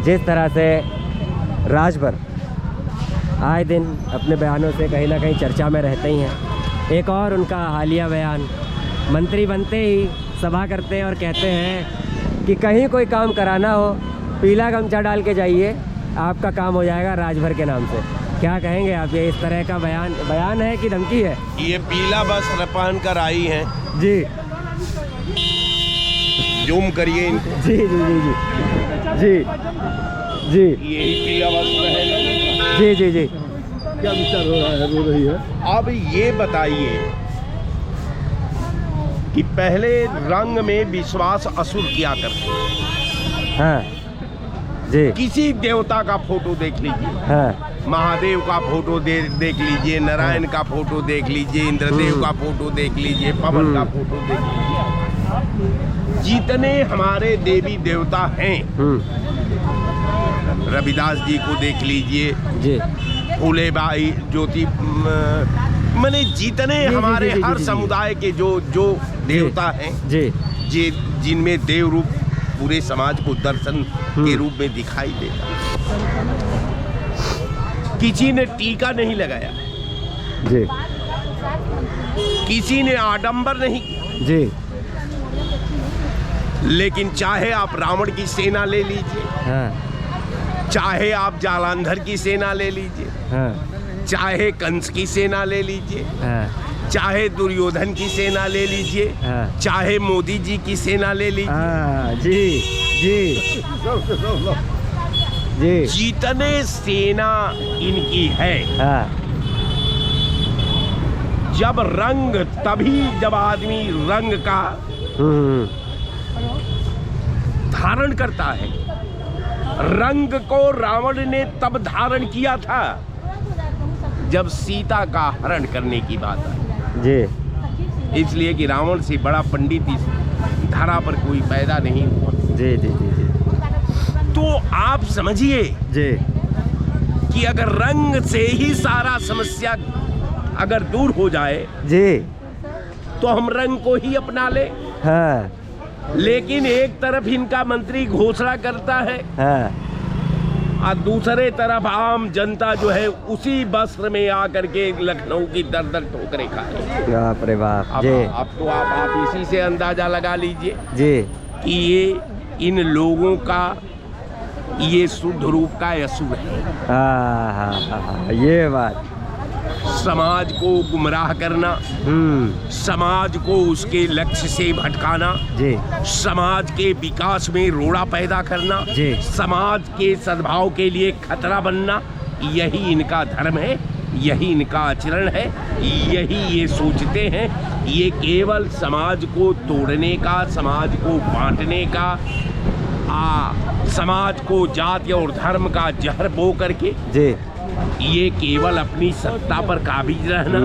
जिस तरह से राजभर आए दिन अपने बयानों से कहीं ना कहीं चर्चा में रहते ही हैं। एक और उनका हालिया बयान, मंत्री बनते ही सभा करते हैं और कहते हैं कि कहीं कोई काम कराना हो पीला गमछा डाल के जाइए, आपका काम हो जाएगा राजभर के नाम से। क्या कहेंगे आप, ये इस तरह का बयान है कि धमकी है? ये पीला वस्त्र पहन कर आई हैं जी, जूम करिए इनको। जी जी जी जी जी जी, यही पीला वस्त्र है। जी जी जी। क्या विचार हो रहा है, रो रही है? अब ये बताइए कि पहले रंग में विश्वास असुर किया करते। हाँ जी। किसी देवता का फोटो देख लीजिए, हाँ महादेव का फोटो देख लीजिए, नारायण का फोटो देख लीजिए, इंद्रदेव का फोटो देख लीजिए, पवन का फोटो देख लीजिए। जितने हमारे देवी देवता हैं, रविदास जी को देख लीजिए जी, फूले बाई ज्योति, माने जितने हमारे हर समुदाय के जो देवता हैं जी, जिनमें देव रूप पूरे समाज को दर्शन के रूप में दिखाई देता। किसी ने टीका नहीं लगाया जी, किसी ने आडंबर नहीं किया जी, लेकिन चाहे आप रावण की सेना ले लीजिए, हाँ, चाहे आप जालंधर की सेना ले लीजिए, हाँ, चाहे कंस की सेना ले लीजिए, हाँ, चाहे दुर्योधन की सेना ले लीजिए, हाँ, चाहे मोदी जी की सेना ले लीजिए, हाँ, जी जी जी, जितने सेना इनकी है, हाँ, जब रंग, तभी जब आदमी रंग का धारण करता है। रंग को रावण ने तब धारण किया था जब सीता का हरण करने की बात आई जी, इसलिए कि रावण से बड़ा पंडित इस धरा पर कोई पैदा नहीं हुआ। जी जी जी जी, तो आप समझिए जी, कि अगर रंग से ही सारा समस्या अगर दूर हो जाए जी, तो हम रंग को ही अपना ले। हाँ, लेकिन एक तरफ इनका मंत्री घोषणा करता है हाँ, और दूसरे तरफ आम जनता जो है उसी वस्त्र में आकर के लखनऊ की दर ठोकरें खा रही है। बाप रे बाप अब जी, अब तो आप इसी से अंदाजा लगा लीजिए जी, कि ये इन लोगों का ये शुद्ध रूप का असुर है। हाँ हाँ हाँ हाँ, ये बात, समाज को गुमराह करना, समाज को उसके लक्ष्य से भटकाना जी, समाज के विकास में रोड़ा पैदा करना जी, समाज के सद्भाव के लिए खतरा बनना, यही इनका धर्म है, यही इनका आचरण है, यही ये सोचते हैं। ये केवल समाज को तोड़ने का, समाज को बांटने का, समाज को जाति और धर्म का जहर बो करके जी, ये केवल अपनी सत्ता पर काबिज रहना,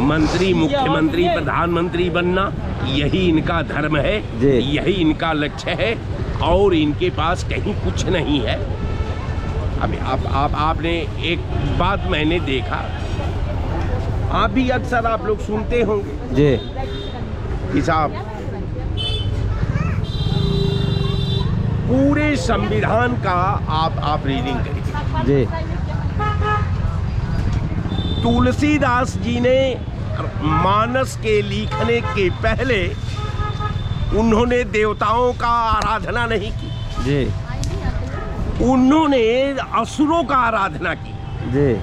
मंत्री, मुख्यमंत्री, प्रधानमंत्री बनना, यही इनका धर्म है, यही इनका लक्ष्य है और इनके पास कहीं कुछ नहीं है। अभी आपने एक बात मैंने देखा, आप भी अक्सर आप लोग सुनते होंगे जी, कि साहब पूरे संविधान का आप रीडिंग करिए जी, तुलसीदास जी ने मानस के लिखने के पहले उन्होंने देवताओं का आराधना नहीं की जी, उन्होंने असुरों का आराधना की जी,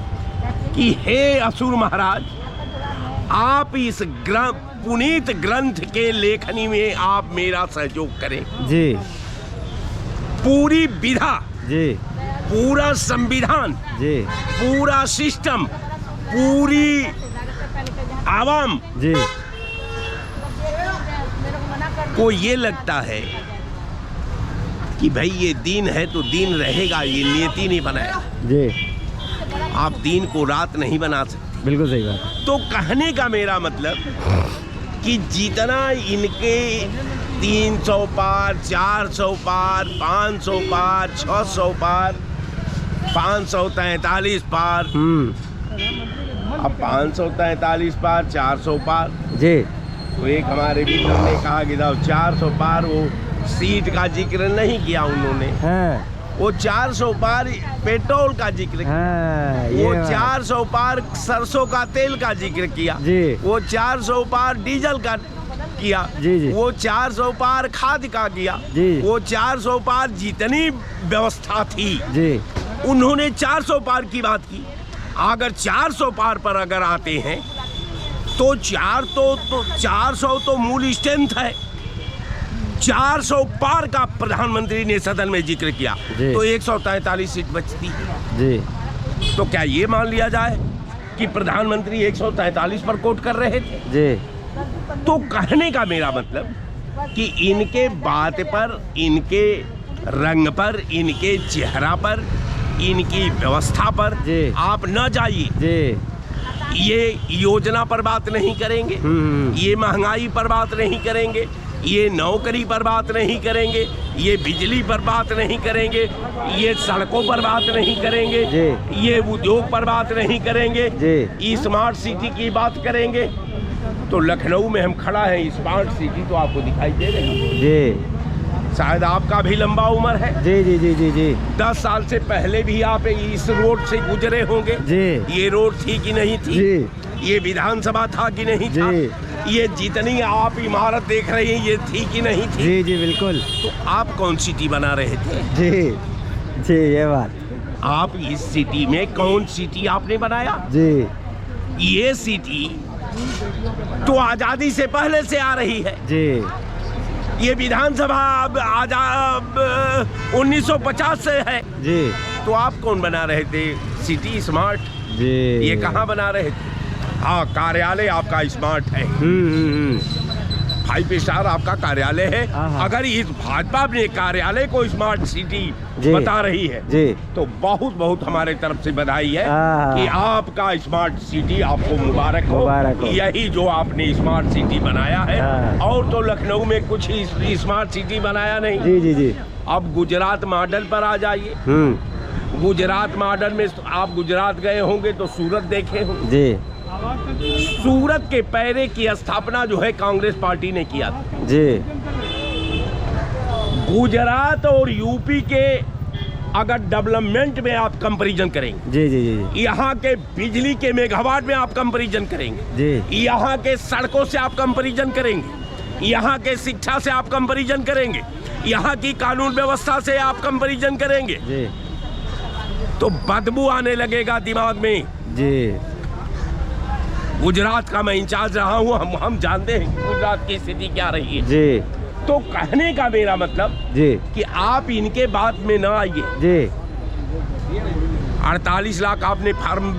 कि हे असुर महाराज, आप इस पुनीत ग्रंथ के लेखनी में आप मेरा सहयोग करें। जी, पूरी विधा जी, पूरा संविधान जी, पूरा सिस्टम, पूरी आवाम जी, को ये लगता है कि भाई ये दीन है तो दीन रहेगा, ये नियति नहीं बनाया। जी, आप दीन को रात नहीं बना सकते। बिल्कुल सही बात। तो कहने का मेरा मतलब कि जितना इनके 300 पार, 400 पार, 500 पार, 600 पार, 543 पार, अब 543 पार, 400 पार जी, तो एक हमारे मित्र ने कहा कि 400 पार, वो सीट का जिक्र नहीं किया उन्होंने, हाँ, वो 400 पार पेट्रोल का जिक्र किया, हाँ, ये वो बात। 400 पार सरसों का तेल का जिक्र किया, जी। वो 400 पार डीजल का किया, जी, जी। वो 400 पार खाद का किया, जी। वो 400 पार जितनी व्यवस्था थी जी उन्होंने 400 पार की बात की। अगर 400 पार पर अगर आते हैं तो 400 तो मूल स्ट्रेंथ है। 400 पार का प्रधानमंत्री ने सदन में जिक्र किया जी। तो 143 सीट बचती है। जी तो क्या ये मान लिया जाए कि प्रधानमंत्री 143 पर कोट कर रहे थे? जी तो कहने का मेरा मतलब कि इनके बात पर, इनके रंग पर, इनके चेहरा पर, इनकी व्यवस्था पर जी। आप न जाइए। जी ये योजना पर बात नहीं करेंगे, ये महंगाई पर बात नहीं करेंगे, ये नौकरी पर बात नहीं करेंगे, ये बिजली पर बात नहीं करेंगे, ये सड़कों पर बात नहीं करेंगे, जी। ये उद्योग पर बात नहीं करेंगे, जी। स्मार्ट सिटी की बात करेंगे। तो लखनऊ में हम खड़ा है, स्मार्ट सिटी तो आपको दिखाई दे रही है। जी शायद आपका भी लंबा उम्र है। जी जी जी जी जी 10 साल से पहले भी आप इस रोड से गुजरे होंगे। जी। ये रोड थी कि नहीं थी? जी। ये विधानसभा था कि नहीं था? जी। ये जितनी आप इमारत देख रहे हैं ये थी कि नहीं थी? जी जी बिल्कुल। तो आप कौन सिटी बना रहे थे? जी जी ये बात। आप इस सिटी में कौन सिटी आपने बनाया? जी ये सिटी तो आजादी से पहले से आ रही है। जी ये विधानसभा अब 1950 से है। जी तो आप कौन बना रहे थे सिटी स्मार्ट? जी ये कहाँ बना रहे थे? हाँ, कार्यालय आपका स्मार्ट है। 5 स्टार आपका कार्यालय है। हाँ। अगर इस भाजपा ने कार्यालय को स्मार्ट सिटी जी। बता रही है जी तो बहुत बहुत हमारे तरफ से बधाई है हाँ। कि आपका स्मार्ट सिटी आपको मुबारक हो। मुबारक हो। यही जो आपने स्मार्ट सिटी बनाया है। हाँ। और तो लखनऊ में कुछ ही स्मार्ट सिटी बनाया नहीं। जी जी जी अब गुजरात मॉडल पर आ जाइए। गुजरात मॉडल में आप गुजरात गए होंगे तो सूरत देखे होंगे। जी सूरत के पैरे की स्थापना जो है कांग्रेस पार्टी ने किया था। जी गुजरात और यूपी के अगर डेवलपमेंट में आप कंपैरिजन करेंगे, जी जी जी यहाँ के बिजली के मेगावाट में आप कंपैरिजन करेंगे, जी यहाँ के सड़कों से आप कंपैरिजन करेंगे, यहाँ के शिक्षा से आप कंपैरिजन करेंगे, यहाँ की कानून व्यवस्था से आप कंपैरिजन करेंगे जी तो बदबू आने लगेगा दिमाग में। जी गुजरात का मैं इंचार्ज रहा हूँ, हम जानते हैं कि गुजरात की स्थिति क्या रही है। जी तो कहने का मेरा मतलब जी कि आप इनके बात में ना आइए। जी 48 लाख आपने फार्म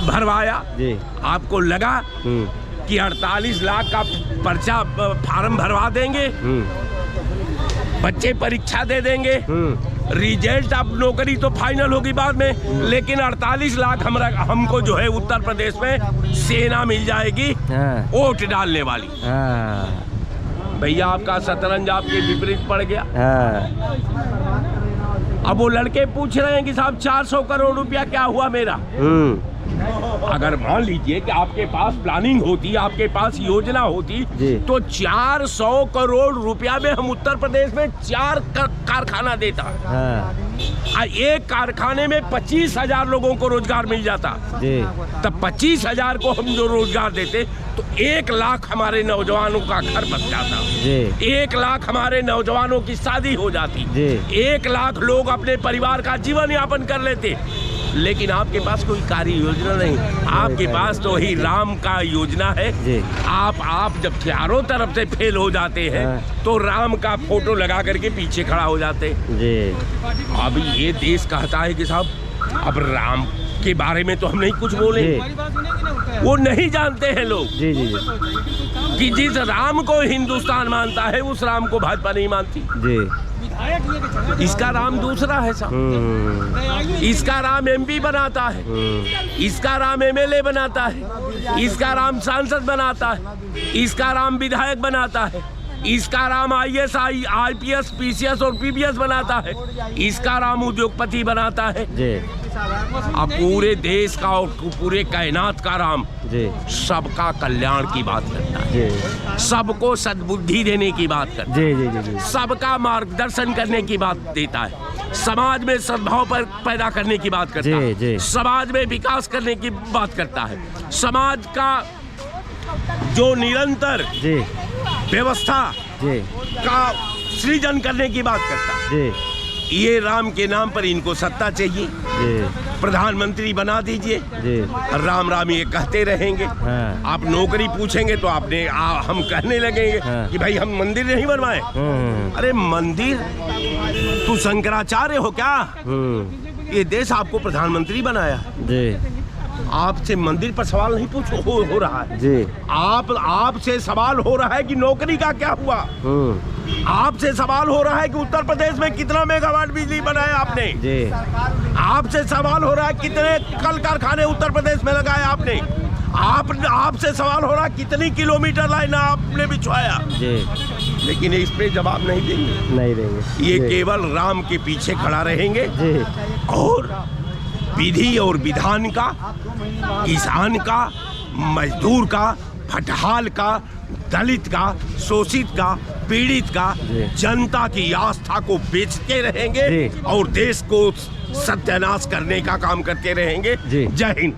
भरवाया, जी आपको लगा कि 48 लाख का पर्चा फार्म भरवा देंगे, बच्चे परीक्षा दे देंगे, रिजल्ट अब नौकरी तो फाइनल होगी बाद में, लेकिन 48 लाख हमको जो है उत्तर प्रदेश में सेना मिल जाएगी हाँ। वोट डालने वाली। हाँ भैया आपका शतरंज आपके विपरीत पड़ गया। हाँ अब वो लड़के पूछ रहे हैं कि साहब 400 करोड़ रुपया क्या हुआ मेरा? अगर मान लीजिए कि आपके पास प्लानिंग होती, आपके पास योजना होती जी। तो 400 करोड़ रुपया में हम उत्तर प्रदेश में 4 कारखाना देता। हाँ एक कारखाने में 25,000 लोगों को रोजगार मिल जाता। जी तब 25,000 को हम जो रोजगार देते तो 1 लाख हमारे नौजवानों का घर बच जाता। जी 1 लाख हमारे नौजवानों की शादी हो जाती। जी 1 लाख लोग अपने परिवार का जीवन यापन कर लेते। लेकिन आपके पास कोई कार्य योजना नहीं, आपके पास तो ही राम का योजना है। जी आप जब चारों तरफ से फेल हो जाते हैं हाँ। तो राम का फोटो लगा करके पीछे खड़ा हो जाते हैं। जी अब ये देश कहता है कि साहब अब राम के बारे में तो हम नहीं कुछ बोले। वो नहीं जानते हैं लोग जी जी जी कि जिस राम को हिंदुस्तान मानता है उस राम को भाजपा नहीं मानती। जी इसका राम दूसरा है साहब। इसका राम एमपी बनाता है, इसका राम एमएलए बनाता है, इसका राम सांसद बनाता है, इसका राम विधायक बनाता है, इसका राम आईएएस आईपीएस पीसीएस और पीबीएस बनाता है, इसका राम उद्योगपति बनाता है। जी अब पूरे देश का और पूरे कायनात का राम जी सबका कल्याण की बात करता है, जी सबको सद्बुद्धि देने की बात करता है, जी जी जी जी सबका मार्गदर्शन करने की बात देता है। समाज में सद्भाव पर पैदा करने की बात करता है, जी। समाज में विकास करने की बात करता है, समाज का जो निरंतर जी व्यवस्था जी का सृजन करने की बात करता है। जी ये राम के नाम पर इनको सत्ता चाहिए, जी प्रधानमंत्री बना दीजिए, जी राम राम ये कहते रहेंगे। हाँ। आप नौकरी पूछेंगे तो हम कहने लगेंगे हाँ। कि भाई हम मंदिर नहीं बनवाए। अरे मंदिर, तू शंकराचार्य हो क्या? ये देश आपको प्रधानमंत्री बनाया, जी आपसे मंदिर पर सवाल नहीं हो रहा है जी आपसे सवाल हो रहा है कि नौकरी का क्या हुआ। आपसे सवाल हो रहा है कि उत्तर प्रदेश में कितना मेगावाट बिजली बनाया आपने। जी आपसे सवाल हो रहा है कितने कल कारखाने उत्तर प्रदेश में लगाए आपने। आपसे सवाल हो रहा है कितनी किलोमीटर लाइन आपने बिछवाया। जी लेकिन इस पे जवाब नहीं देंगे। ये जी। केवल राम के पीछे खड़ा रहेंगे जी और विधि और विधान का, किसान का, मजदूर का, फटहाल का, दलित का, शोषित का, पीड़ित का, जी। जनता की आस्था को बेचते रहेंगे जी। और देश को सत्यानाश करने का काम करते रहेंगे। जी। जय हिंद।